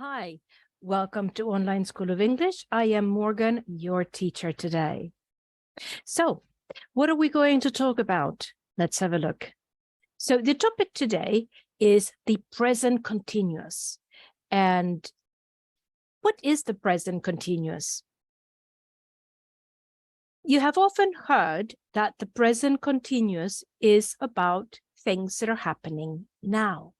Hi, welcome to Online School of English. I am Morgan, your teacher today. So, what are we going to talk about? Let's have a look. So, the topic today is the present continuous. And what is the present continuous? You have often heard that the present continuous is about things that are happening now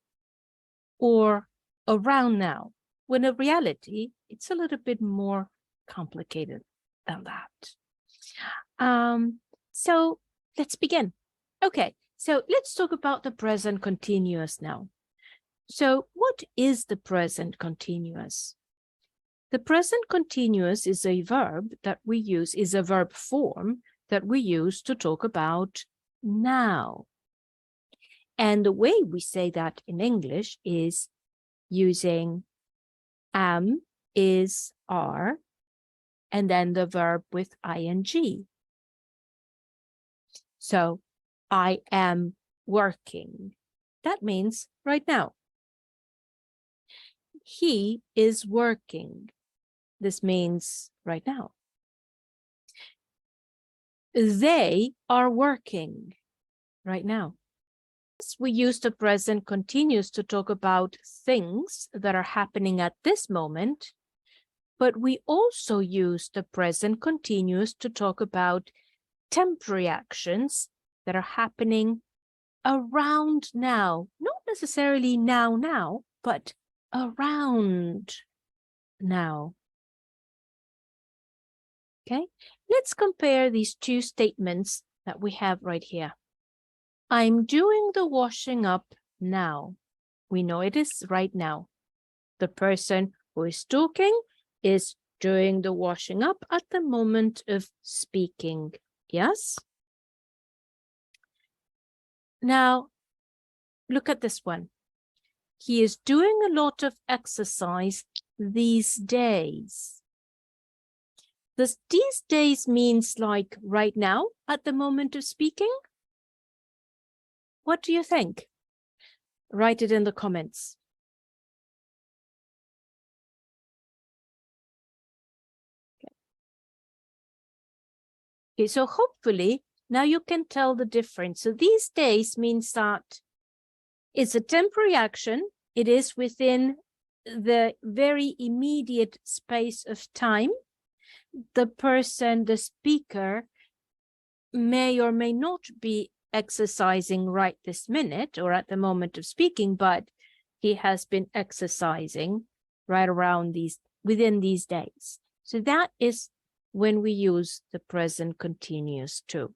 or around now, when in reality, it's a little bit more complicated than that. So let's begin. Okay, so let's talk about the present continuous now. So what is the present continuous? The present continuous is a verb that we use, is a verb form that we use to talk about now. And the way we say that in English is using am, is, are, and then the verb with ing. So, I am working. That means right now. He is working. This means right now. They are working right now. We use the present continuous to talk about things that are happening at this moment, but we also use the present continuous to talk about temp reactions that are happening around now, not necessarily now, but around now. Okay, let's compare these two statements that we have right here. I'm doing the washing up now. We know it is right now. The person who is talking is doing the washing up at the moment of speaking. Yes? Now, look at this one. He is doing a lot of exercise these days. Does these days means like right now at the moment of speaking? What do you think? Write it in the comments. Okay, so hopefully now you can tell the difference. So these days means that it's a temp reaction. It is within the very immediate space of time. The person, the speaker, may or may not be exercising right this minute or at the moment of speaking, but he has been exercising right around within these days. So that is when we use the present continuous too.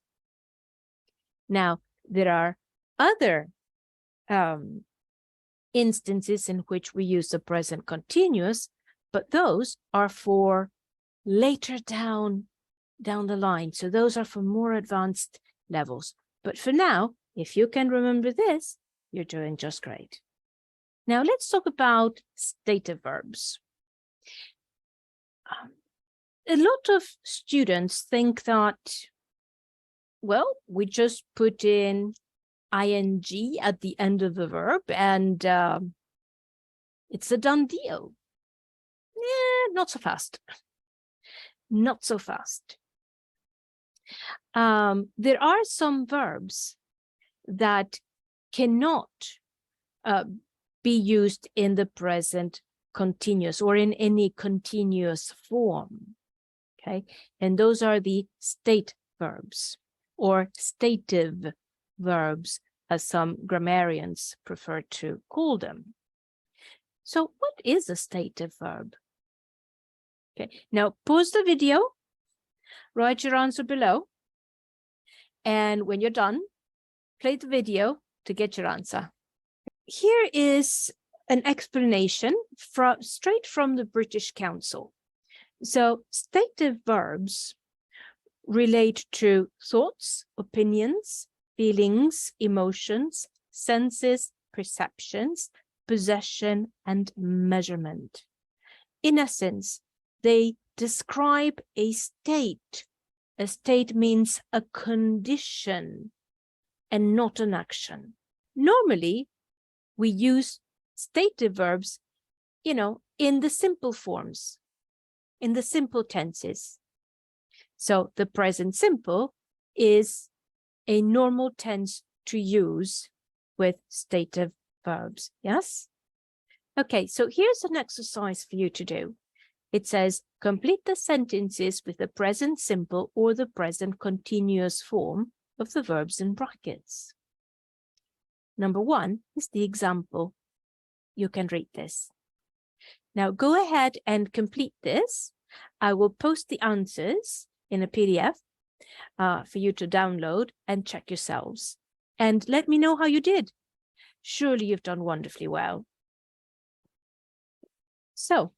Now, there are other instances in which we use the present continuous, but those are for later down the line. So those are for more advanced levels. But for now, if you can remember this, you're doing just great. Now let's talk about stative verbs. A lot of students think that, well, we just put in ing at the end of the verb and it's a done deal. Yeah, not so fast. Not so fast. There are some verbs that cannot be used in the present continuous or in any continuous form. Okay, and those are the state verbs or stative verbs, as some grammarians prefer to call them. So what is a stative verb? Okay, now pause the video, write your answer below, and when you're done, play the video to get your answer. Here is an explanation straight from the British Council. So stative verbs relate to thoughts, opinions, feelings, emotions, senses, perceptions, possession, and measurement. In essence, they describe a state. A state means a condition and not an action. Normally, we use stative verbs in the simple forms, in the simple tenses. So the present simple is a normal tense to use with stative verbs, yes? Okay, so here's an exercise for you to do. It says, complete the sentences with the present simple or the present continuous form of the verbs in brackets. Number 1 is the example. You can read this. Now go ahead and complete this. I will post the answers in a PDF for you to download and check yourselves. And let me know how you did. Surely you've done wonderfully well. So,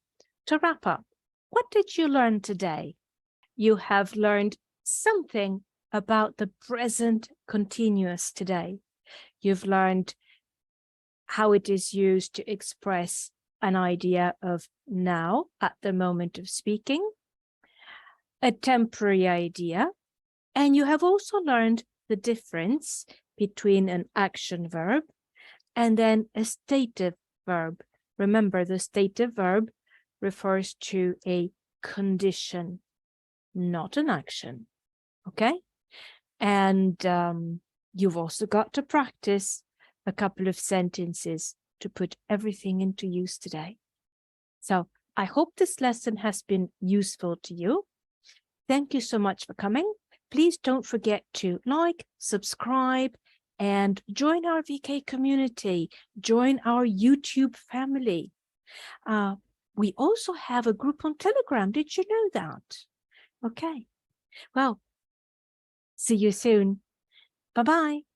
to wrap up, what did you learn today? You have learned something about the present continuous today. You've learned how it is used to express an idea of now at the moment of speaking, a temporary idea, and you have also learned the difference between an action verb and then a stative verb. Remember, the stative verb refers to a condition, not an action, okay? And you've also got to practice a couple of sentences to put everything into use today. So I hope this lesson has been useful to you. Thank you so much for coming. Please don't forget to like, subscribe, and join our VK community. Join our YouTube family. We also have a group on Telegram. Did you know that? Okay. Well, see you soon. Bye-bye.